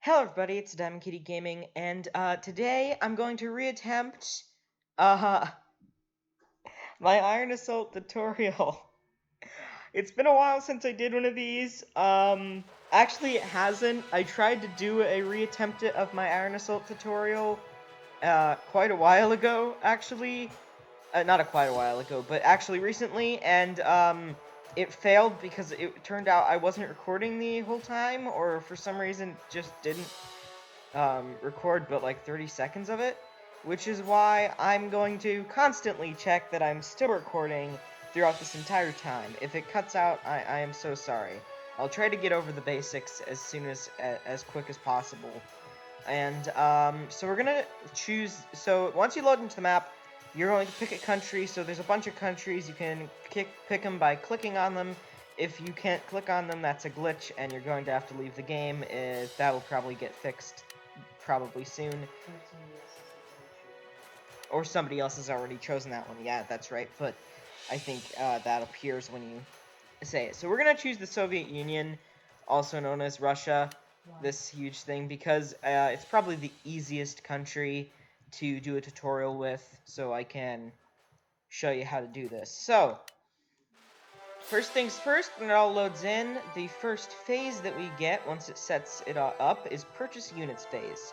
Hello everybody, it's Diamond Kitty Gaming, and today I'm going to reattempt uh my Iron Assault tutorial. It's been a while since I did one of these. Actually it hasn't. I tried to do a reattempt of my Iron Assault tutorial quite a while ago, actually. Not quite a while ago, but actually recently, and it failed because it turned out I wasn't recording the whole time, or for some reason just didn't record but like 30 seconds of it, which is why I'm going to constantly check that I'm still recording throughout this entire time. If it cuts out, I am so sorry. I'll try to get over the basics as quick as possible. And so we're gonna choose. So once you load into the map, you're going to pick a country. So there's a bunch of countries. You can pick them by clicking on them. If you can't click on them, that's a glitch, and you're going to have to leave the game. That will probably get fixed probably soon. Or somebody else has already chosen that one. Yeah, that's right. But I think that appears when you say it. So we're going to choose the Soviet Union, also known as Russia, this huge thing, because it's probably the easiest country to do a tutorial with, so I can show you how to do this. So, first things first, when it all loads in, the first phase that we get once it sets it up is Purchase Units phase.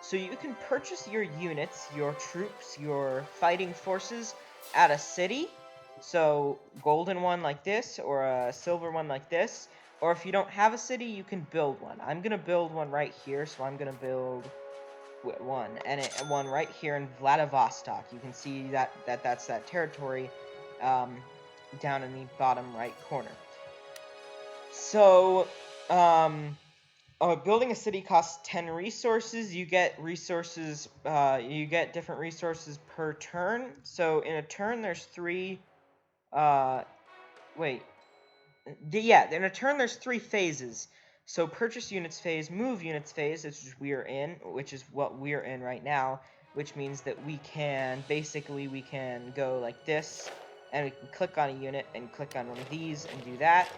So you can purchase your units, your troops, your fighting forces at a city. So golden one like this, or a silver one like this. Or if you don't have a city, you can build one. I'm going to build one right here, so I'm going to build one. And one right here in Vladivostok. You can see that's that territory down in the bottom right corner. So, building a city costs 10 resources. You get resources, you get different resources per turn. So in a turn, there's three, wait. Yeah, in a turn, there's three phases. So purchase units phase, move units phase, which is what we're in right now, which means that we can go like this, and we can click on a unit and click on one of these and do that.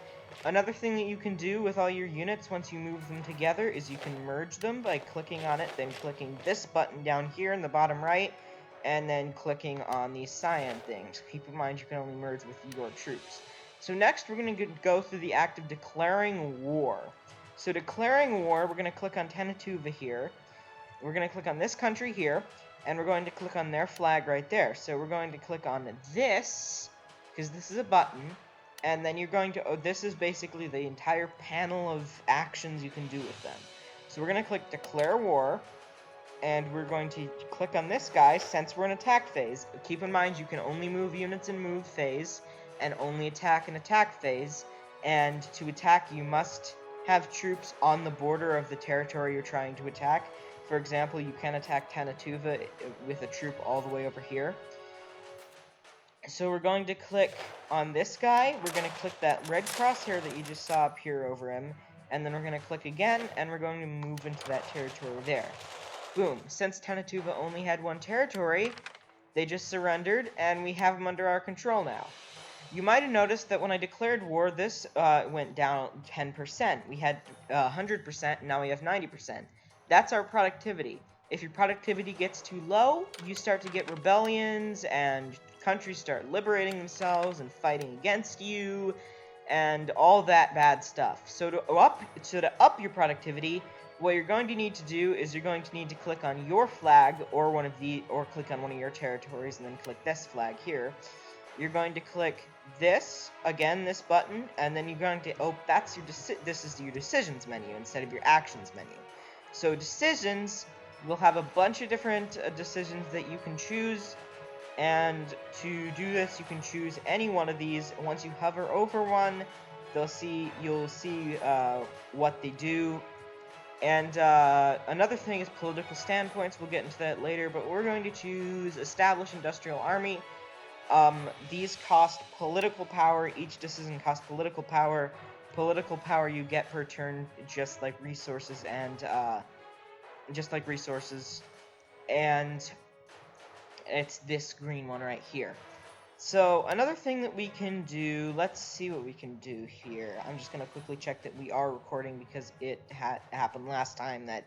Another thing that you can do with all your units once you move them together is you can merge them by clicking on it, then clicking this button down here in the bottom right, and then clicking on these cyan things. Keep in mind you can only merge with your troops. So next we're going to go through the act of declaring war. So declaring war, we're going to click on Tenatuva here. We're going to click on this country here, and we're going to click on their flag right there. So we're going to click on this, because this is a button, and then you're going to, this is basically the entire panel of actions you can do with them. So we're going to click declare war, and we're going to click on this guy since we're in attack phase. Keep in mind you can only move units in move phase, and only attack in attack phase, and to attack you must have troops on the border of the territory you're trying to attack. For example, you can attack Tanatuva with a troop all the way over here. So we're going to click on this guy, we're going to click that red crosshair that you just saw up here over him, and then we're going to click again, and we're going to move into that territory there. Boom. Since Tanatuva only had one territory, they just surrendered, and we have them under our control now. You might have noticed that when I declared war, this went down 10%. We had 100%, and now we have 90%. That's our productivity. If your productivity gets too low, you start to get rebellions, and countries start liberating themselves and fighting against you, and all that bad stuff. So to up your productivity, what you're going to need to do is you're going to need to click on your flag or click on one of your territories and then click this flag here. You're going to click this again, this button, and then you're going to this is your decisions menu instead of your actions menu. So decisions will have a bunch of different decisions that you can choose. And to do this, you can choose any one of these. Once you hover over one, you'll see what they do. And another thing is political standpoints. We'll get into that later, but we're going to choose Establish Industrial Army. These cost political power. Each decision costs political power. Political power you get per turn, just like resources, and it's this green one right here. So another thing that we can do, let's see what we can do here. I'm just going to quickly check that we are recording because it happened last time that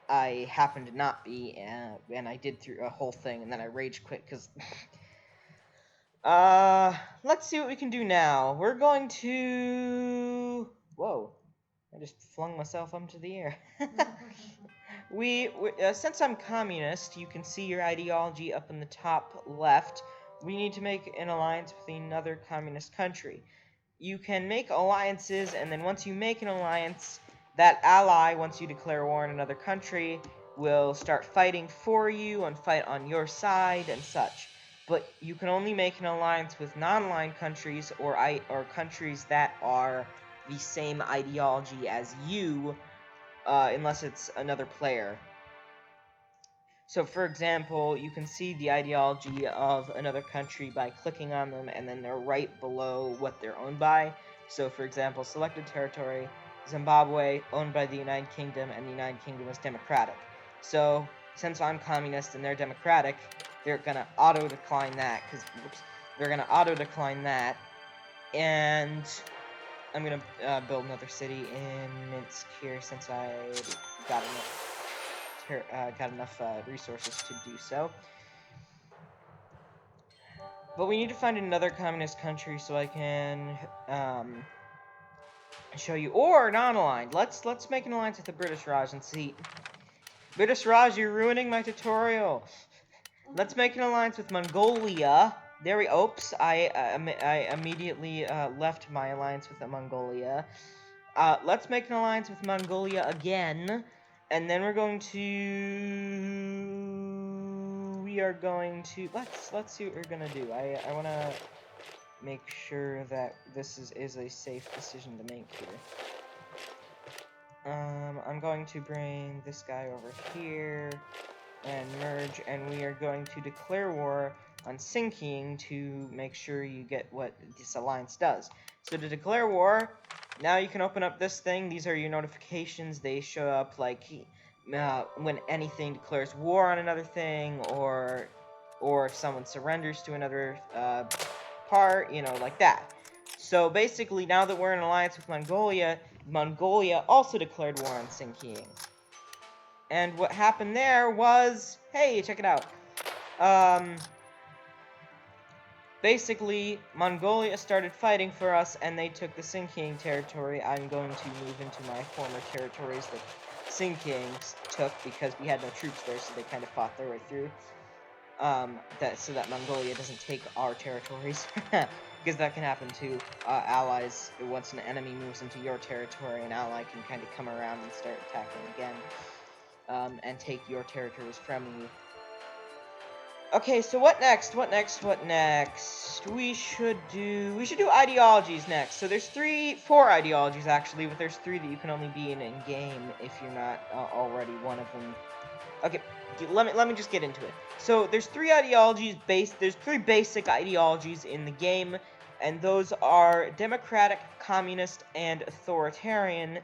I happened to not be, and I did through a whole thing, and then I rage quit because... let's see what we can do now. We're going to... Whoa. I just flung myself up into the air. Since I'm communist, you can see your ideology up in the top left. We need to make an alliance with another communist country. You can make alliances, and then once you make an alliance, that ally, once you declare war on another country, will start fighting for you and fight on your side and such. But you can only make an alliance with non-aligned countries or countries that are the same ideology as you, unless it's another player. So, for example, you can see the ideology of another country by clicking on them, and then they're right below what they're owned by. So, for example, selected territory, Zimbabwe, owned by the United Kingdom, and the United Kingdom is democratic. So, since I'm communist and they're democratic, they're going to auto-decline that, they're going to auto-decline that, and I'm going to build another city in Minsk here since I got enough resources to do so. But we need to find another communist country so I can show you, or non-aligned. Let's make an alliance with the British Raj and see. British Raj, you're ruining my tutorial. Let's make an alliance with Mongolia. There we. Oops, I immediately left my alliance with Mongolia. Let's make an alliance with Mongolia again. And then we're going to... We are going to... Let's see what we're going to do. I want to make sure that this is a safe decision to make here. I'm going to bring this guy over here and merge, and we are going to declare war on sinking to make sure you get what this alliance does. So to declare war, now you can open up this thing. These are your notifications. They show up like when anything declares war on another thing, or if someone surrenders to another part, like that. So basically, now that we're in alliance with Mongolia, Mongolia also declared war on sinking. And what happened there was, hey, check it out. Basically, Mongolia started fighting for us, and they took the Sinking territory. I'm going to move into my former territories that Sinking took because we had no troops there, so they kind of fought their way through. So that Mongolia doesn't take our territories, because that can happen to allies. Once an enemy moves into your territory, an ally can kind of come around and start attacking again, and take your territories from you. Okay, so what next? What next? We should do ideologies next. So there's 4 ideologies actually, but there's 3 that you can only be in game if you're not already one of them. Okay, let me just get into it. So there's 3 ideologies there's 3 basic ideologies in the game, and those are democratic, communist, and authoritarian.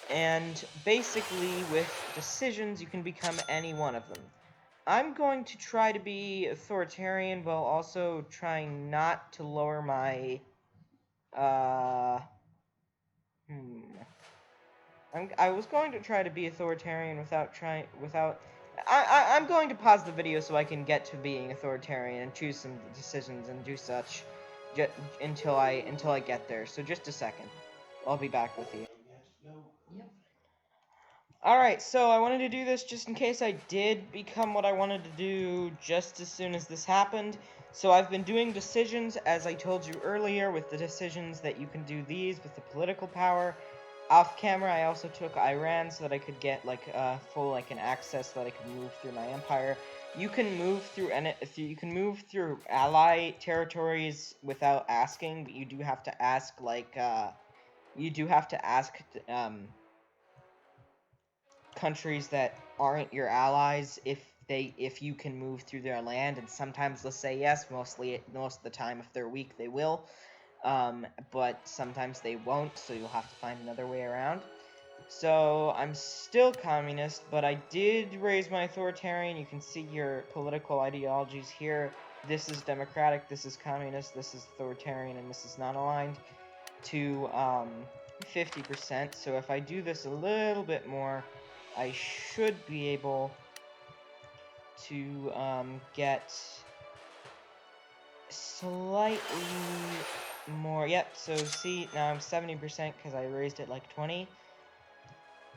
And basically with decisions you can become any one of them. I'm going to try to be authoritarian while also trying not to lower my, I was going to try to be authoritarian I'm going to pause the video so I can get to being authoritarian and choose some decisions and do such until I get there. So just a second. I'll be back with you. Alright, so I wanted to do this just in case I did become what I wanted to do just as soon as this happened. So I've been doing decisions, as I told you earlier, with the decisions that you can do these with the political power. Off camera, I also took Iran so that I could get full an access so that I could move through my empire. You can move through ally territories without asking, but you do have to ask countries that aren't your allies if you can move through their land, and sometimes they'll say yes. Most of the time, if they're weak, they will, but sometimes they won't, so you'll have to find another way around. So I'm still communist, but I did raise my authoritarian. You can see your political ideologies here. this is democratic, this is communist, this is authoritarian, and this is non-aligned, to 50%. So if I do this a little bit more, I should be able to get slightly more. Yep, so see, now I'm 70% because I raised it like 20.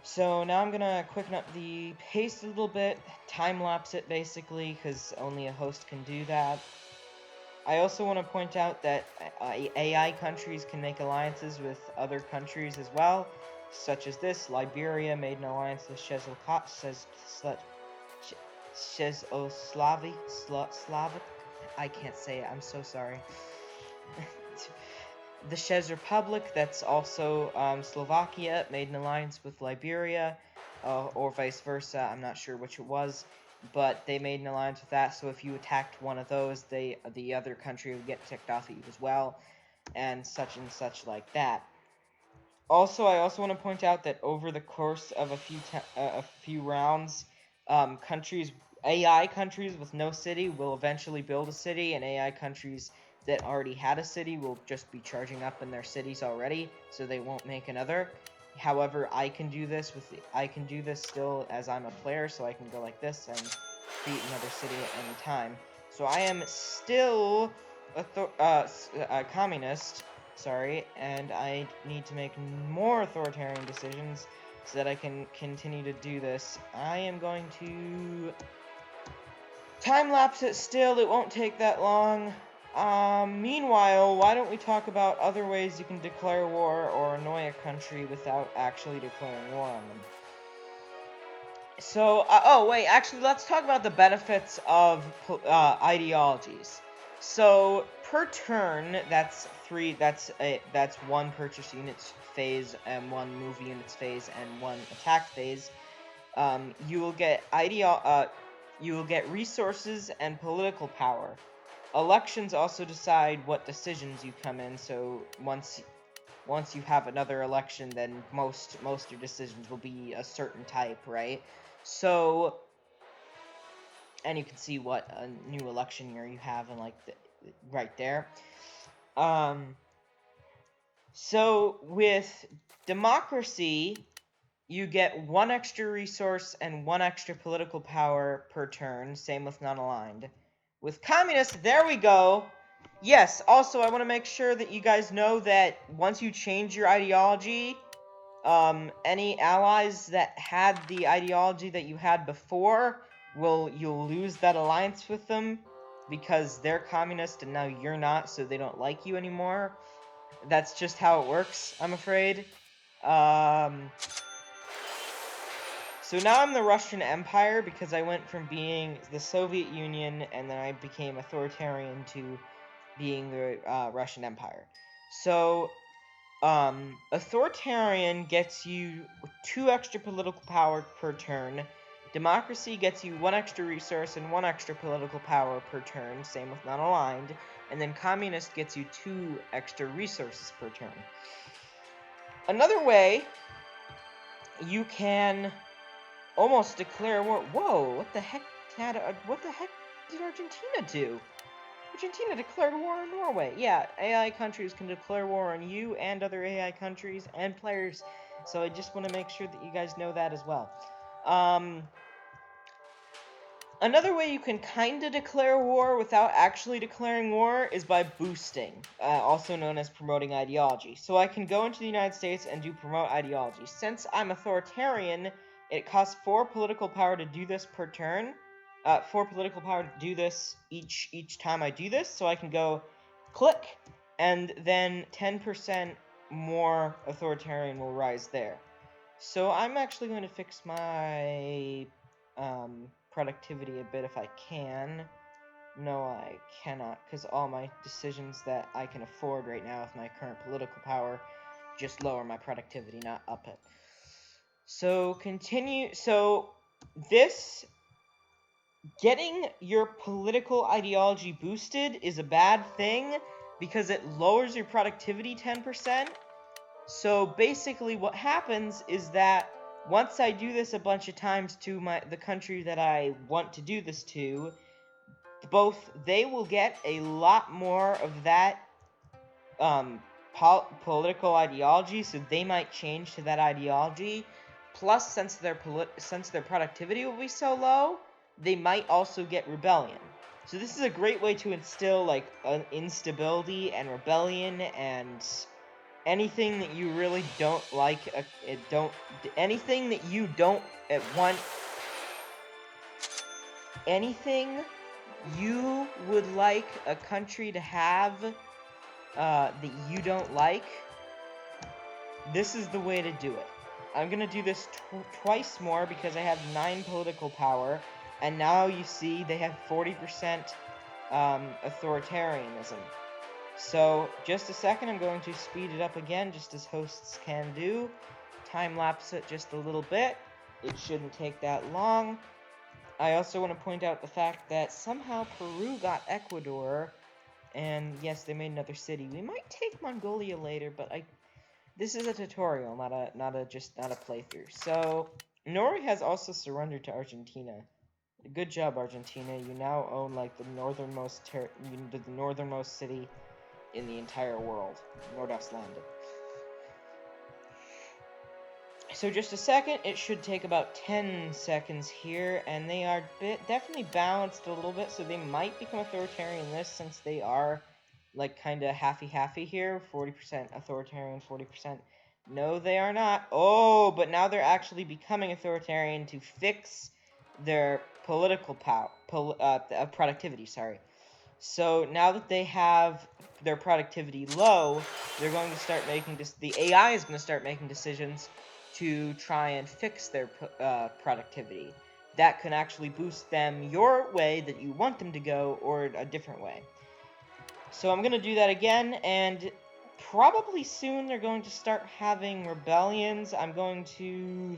So now I'm gonna quicken up the pace a little bit, time-lapse it basically, because only a host can do that. I also want to point out that AI countries can make alliances with other countries as well, such as this. Liberia made an alliance with Slavic. I can't say it, I'm so sorry. The Czech Republic, that's also Slovakia, made an alliance with Liberia, or vice versa. I'm not sure which it was, but they made an alliance with that. So if you attacked one of those, the other country would get ticked off at you as well, and such like that. Also, I also want to point out that over the course of a few rounds, AI countries with no city will eventually build a city, and AI countries that already had a city will just be charging up in their cities already, so they won't make another. However, I can do this still as I'm a player, so I can go like this and create another city at any time. So I am still a communist, sorry, and I need to make more authoritarian decisions so that I can continue to do this. I am going to time-lapse it still. It won't take that long. Meanwhile, why don't we talk about other ways you can declare war or annoy a country without actually declaring war on them. So, oh wait, actually, let's talk about the benefits of ideologies. So, per turn, that's one purchase units phase and one move units phase and one attack phase. You will get resources and political power. Elections also decide what decisions you come in, so once you have another election, then most of your decisions will be a certain type, right? So, and you can see what a new election year you have, and like right there. So with democracy, you get one extra resource and one extra political power per turn. Same with non-aligned. With communist, there we go. Yes, also I want to make sure that you guys know that once you change your ideology, any allies that had the ideology that you had before, you'll lose that alliance with them because they're communist and now you're not, so they don't like you anymore. That's just how it works, I'm afraid. So now I'm the Russian Empire because I went from being the Soviet Union and then I became authoritarian to being the Russian Empire. So, authoritarian gets you 2 extra political power per turn. Democracy gets you 1 extra resource and 1 extra political power per turn, same with non-aligned. And then communist gets you 2 extra resources per turn. Another way, you can almost declare war. Whoa, what the heck did Argentina do? Argentina declared war on Norway. Yeah, AI countries can declare war on you and other AI countries and players. So I just want to make sure that you guys know that as well. Another way you can kind of declare war without actually declaring war is by boosting, also known as promoting ideology. So I can go into the United States and do promote ideology. Since I'm authoritarian, it costs 4 political power to do this per turn. 4 political power to do this each time I do this. So I can go click, and then 10% more authoritarian will rise there. So I'm actually going to fix my productivity a bit if I can. No, I cannot, because all my decisions that I can afford right now with my current political power just lower my productivity, not up it. So this, getting your political ideology boosted is a bad thing because it lowers your productivity 10%. So basically what happens is that once I do this a bunch of times to the country that I want to do this to, both they will get a lot more of that political ideology, so they might change to that ideology. Plus, since their productivity will be so low, they might also get rebellion. So this is a great way to instill like instability and rebellion and anything that you really don't like. Anything that you don't want. Anything you would like a country to have that you don't like, this is the way to do it. I'm going to do this twice more because I have 9 political power, and now you see they have 40% authoritarianism. So, just a second, I'm going to speed it up again, just as hosts can do. Time-lapse it just a little bit. It shouldn't take that long. I also want to point out the fact that somehow Peru got Ecuador, and yes, they made another city. We might take Mongolia later, but this is a tutorial, not a playthrough. So Norway has also surrendered to Argentina. Good job, Argentina. You now own like the northernmost city in the entire world, Nordostland. So just a second, it should take about 10 seconds here, and they are definitely balanced a little bit, so they might become authoritarian in this, since they are, like, kind of halfy here, 40% authoritarian, 40%. No, they are not. Oh, but now they're actually becoming authoritarian to fix their political productivity, sorry. So now that they have their productivity low, they're going to start making the AI is going to start making decisions to try and fix their productivity. That can actually boost them your way that you want them to go, or a different way. So I'm going to do that again, and probably soon they're going to start having rebellions. I'm going to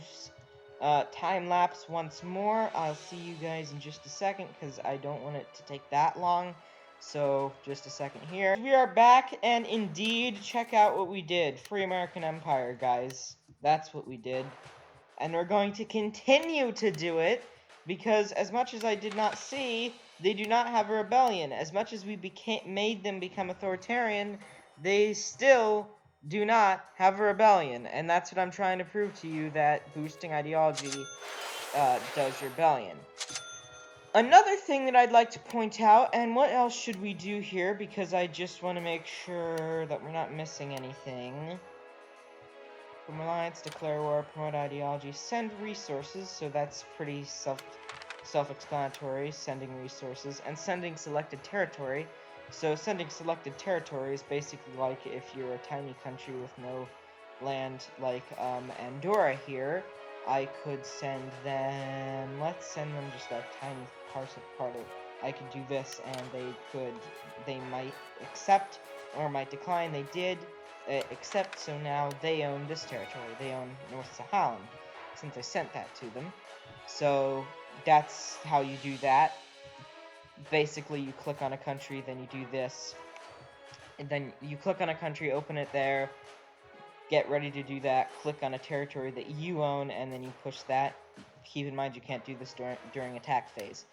time-lapse once more. I'll see you guys in just a second, because I don't want it to take that long. So, just a second here. We are back, and indeed, check out what we did. Free American Empire, guys. That's what we did. And we're going to continue to do it, because as much as I did not see, they do not have a rebellion. As much as we made them become authoritarian, they still do not have a rebellion. And that's what I'm trying to prove to you, that boosting ideology does rebellion. Another thing that I'd like to point out, and what else should we do here, because I just want to make sure that we're not missing anything. From alliance, declare war, promote ideology, send resources, so that's pretty self-explanatory, sending resources, and sending selected territory. So sending selected territory is basically like if you're a tiny country with no land, like Andorra here, I could send them, let's send them just a tiny part of, I could do this, and they might accept, or might decline. They did accept, so now they own this territory. They own North Saharan, since I sent that to them. So that's how you do that. Basically, you click on a country, then you do this, and then you click on a country, open it there, get ready to do that, click on a territory that you own, and then you push that. Keep in mind you can't do this during attack phase.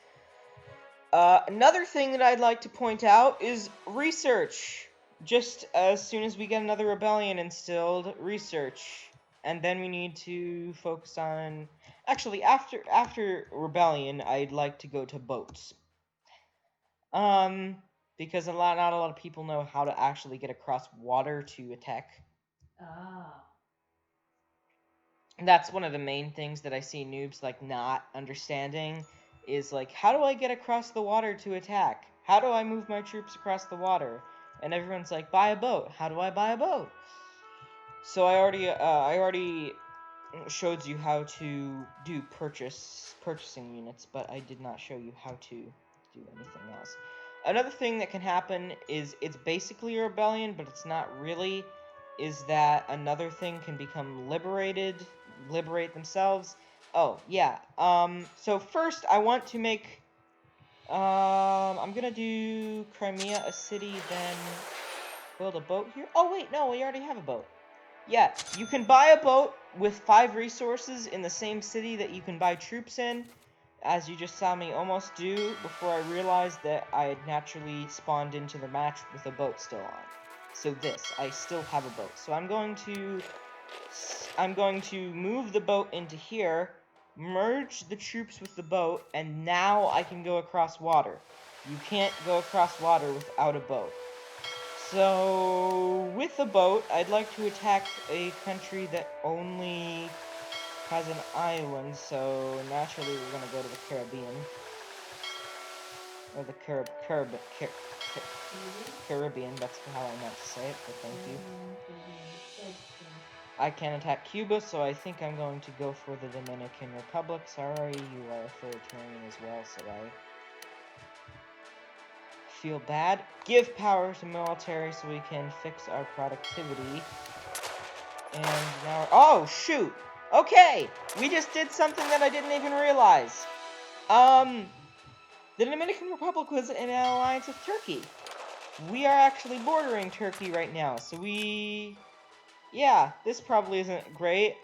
Another thing that I'd like to point out is research. Just as soon as we get another rebellion instilled, research. And then we need to focus on... Actually, after rebellion, I'd like to go to boats. Because not a lot of people know how to actually get across water to attack. That's one of the main things that I see noobs like not understanding, is like, how do I get across the water to attack? How do I move my troops across the water? And everyone's like, buy a boat. How do I buy a boat? So I already showed you how to do purchasing units, but I did not show you how to do anything else. Another thing that can happen is, it's basically a rebellion, but it's not really, is that another thing can become liberate themselves. Oh, yeah. So first I want to make, I'm gonna do Crimea a city, then build a boat here. Oh, wait, no, we already have a boat. Yeah, you can buy a boat with 5 resources in the same city that you can buy troops in. as you just saw me almost do before I realized that I had naturally spawned into the match with a boat still on. So I still have a boat. So I'm going to move the boat into here, merge the troops with the boat, and now I can go across water. You can't go across water without a boat. So, with a boat, I'd like to attack a country that only has an island, so naturally we're going to go to the Caribbean. Or the Caribbean, that's how I meant to say it, but thank you. I can attack Cuba, so I think I'm going to go for the Dominican Republic. Sorry, you are authoritarian as well, so I feel bad. Give power to military so we can fix our productivity. And now... Oh, shoot! Okay! We just did something that I didn't even realize. The Dominican Republic was in an alliance with Turkey. We are actually bordering Turkey right now, so yeah, this probably isn't great.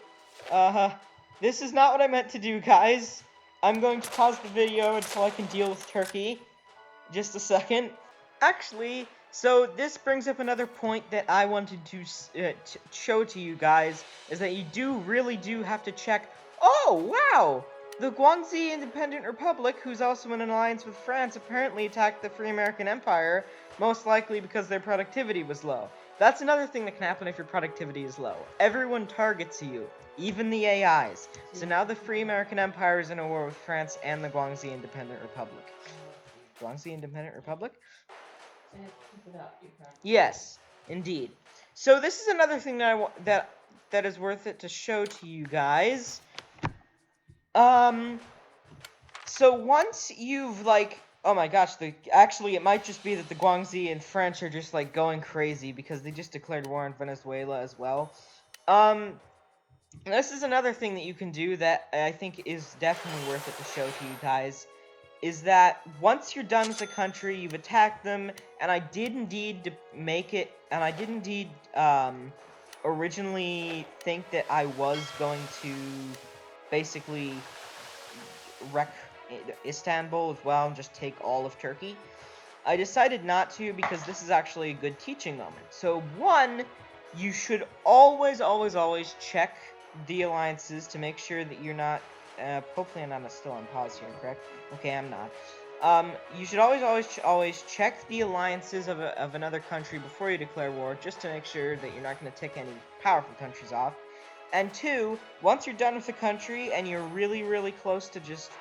This is not what I meant to do, guys. I'm going to pause the video until I can deal with Turkey. Just a second. Actually, so this brings up another point that I wanted to show to you guys, is that you really do have to check... Oh, wow! The Guangxi Independent Republic, who's also in an alliance with France, apparently attacked the Free American Empire, most likely because their productivity was low. That's another thing that can happen if your productivity is low. Everyone targets you, even the AIs. So now the Free American Empire is in a war with France and the Guangxi Independent Republic. Guangxi Independent Republic? Yes, indeed. So this is another thing that that is worth it to show to you guys. So once you've oh my gosh, actually it might just be that the Guangxi and French are just going crazy because they just declared war on Venezuela as well. This is another thing that you can do that I think is definitely worth it to show to you guys, is that once you're done with the country, you've attacked them, and I did indeed make it, and I did indeed originally think that I was going to basically wreck Istanbul as well and just take all of Turkey. I decided not to because this is actually a good teaching moment. So one, you should always check the alliances to make sure that you're not... hopefully I'm not still on pause here, correct? Okay, I'm not. You should always check the alliances of another country before you declare war, just to make sure that you're not going to tick any powerful countries off. And two, once you're done with the country and you're really close to just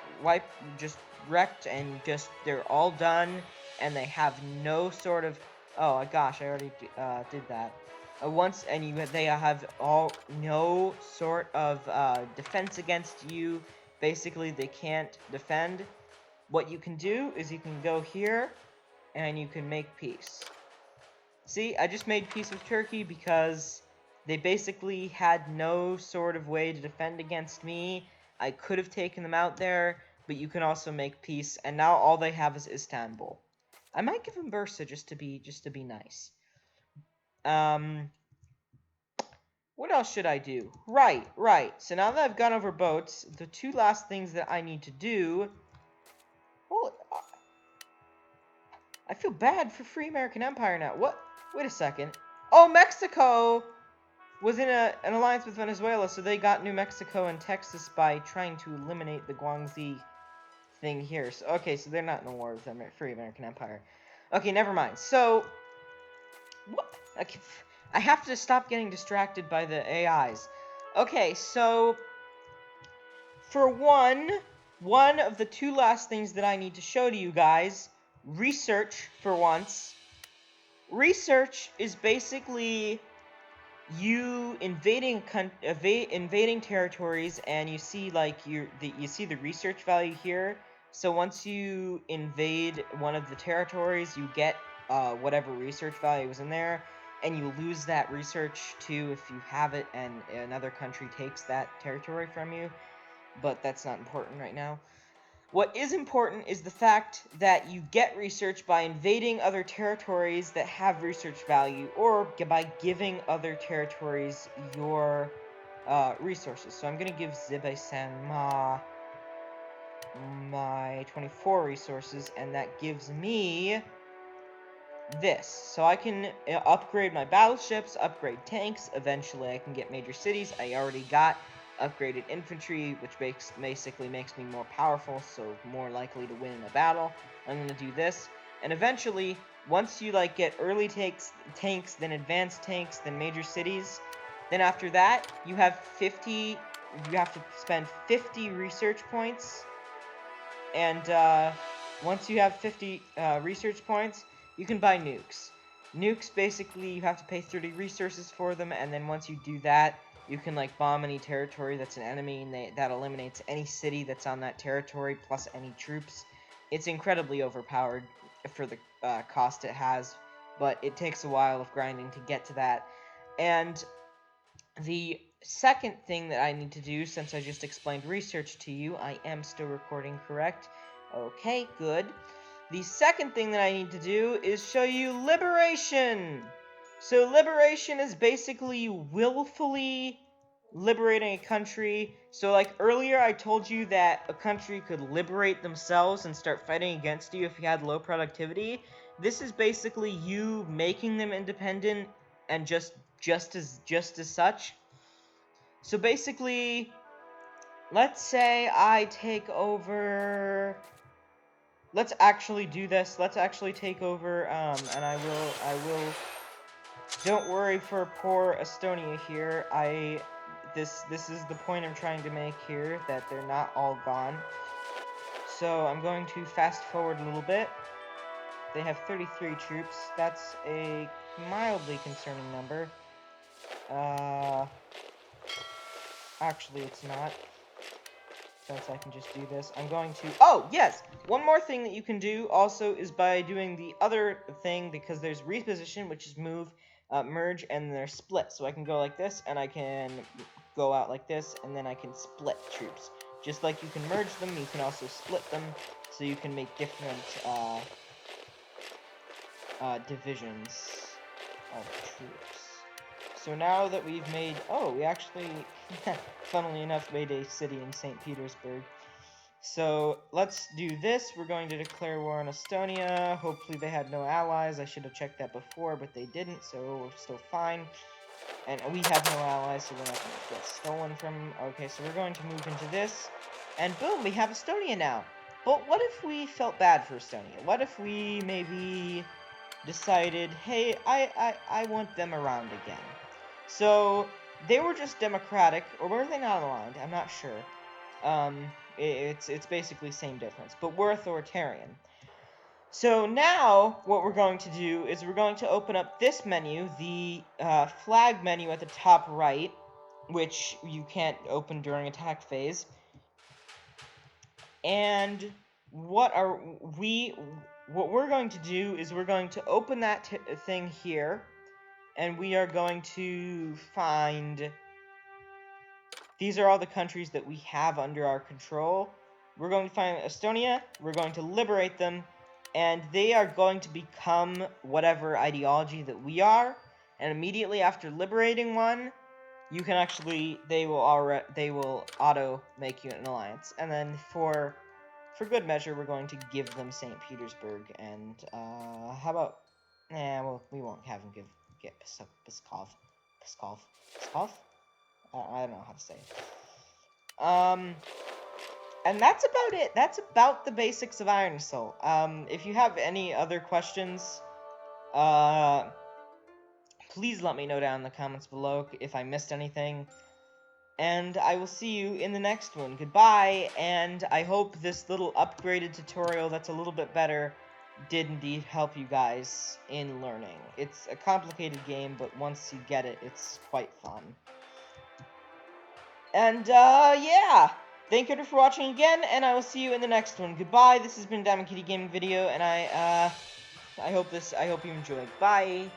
wrecked and they're all done and they have no sort of... Oh gosh, I already did that. They have no sort of defense against you. Basically, they can't defend. What you can do is you can go here and you can make peace. See, I just made peace with Turkey because they basically had no sort of way to defend against me. I could have taken them out there, but you can also make peace, and now all they have is Istanbul. I might give them Bursa just to be nice. What else should I do? Right. So now that I've gone over boats, the two last things that I need to do... Well, I feel bad for Free American Empire now. What? Wait a second. Oh, Mexico was in an alliance with Venezuela, so they got New Mexico and Texas by trying to eliminate the Guangxi thing here. So, okay, so they're not in a war with the Free American Empire. Okay, never mind. So, what? Okay, I have to stop getting distracted by the AIs. Okay, so for one of the two last things that I need to show to you guys, research for once. Research is basically you invading territories, and you see you see the research value here. So once you invade one of the territories, you get whatever research value is in there, and you lose that research too if you have it and another country takes that territory from you. But that's not important right now. What is important is the fact that you get research by invading other territories that have research value, or by giving other territories your resources. So I'm going to give Zibe Sanma my 24 resources, and that gives me this. So I can upgrade my battleships, upgrade tanks, eventually I can get major cities. I already got upgraded infantry, which basically makes me more powerful, so more likely to win in a battle. I'm going to do this, and eventually, once you like get early tanks, then advanced tanks, then major cities, then after that, you have to spend 50 research points, and once you have 50 research points, you can buy nukes. Nukes, basically, you have to pay 30 resources for them, and then once you do that, you can, like, bomb any territory that's an enemy, and that eliminates any city that's on that territory, plus any troops. It's incredibly overpowered for the cost it has, but it takes a while of grinding to get to that. And the second thing that I need to do, since I just explained research to you, I am still recording, correct? Okay, good. The second thing that I need to do is show you liberation. So liberation is basically willfully liberating a country. So like earlier I told you that a country could liberate themselves and start fighting against you if you had low productivity. This is basically you making them independent and just as such. So basically, let's say I take over. Let's actually do this. Let's actually take over, and I will. Don't worry for poor Estonia here. This is the point I'm trying to make here, that they're not all gone. So I'm going to fast forward a little bit. They have 33 troops. That's a mildly concerning number. Actually, it's not. Since I can just do this, I'm going to... Oh, yes! One more thing that you can do also is by doing the other thing, because there's reposition, which is move, merge, and there's split. So I can go like this, and I can go out like this, and then I can split troops. Just like you can merge them, you can also split them, so you can make different divisions of troops. So now that we've made... Oh, we actually, funnily enough, made a city in St. Petersburg. So let's do this. We're going to declare war on Estonia. Hopefully they had no allies. I should have checked that before, but they didn't, so we're still fine. And we have no allies, so we're not going to get stolen from them. Okay, so we're going to move into this. And boom, we have Estonia now. But what if we felt bad for Estonia? What if we maybe decided, hey, I want them around again? So, they were just democratic, or were they not aligned? I'm not sure. It's basically same difference, but we're authoritarian. So now, what we're going to do is we're going to open up this menu, the flag menu at the top right, which you can't open during attack phase. And what we're going to do is we're going to open that thing here, and we are going to find... These are all the countries that we have under our control. We're going to find Estonia, we're going to liberate them, and they are going to become whatever ideology that we are, and immediately after liberating one, you can actually, they will auto make you an alliance. And then for good measure, we're going to give them St. Petersburg, and how about... well, we won't have them get Pskov. I don't know how to say it. And that's about it. That's about the basics of Iron Soul. If you have any other questions, please let me know down in the comments below if I missed anything. And I will see you in the next one. Goodbye, and I hope this little upgraded tutorial that's a little bit better did indeed help you guys in learning. It's a complicated game, but once you get it, it's quite fun. And, yeah! Thank you for watching again, and I will see you in the next one. Goodbye, this has been Diamond Kitty Gaming Video, and I hope you enjoyed. Bye!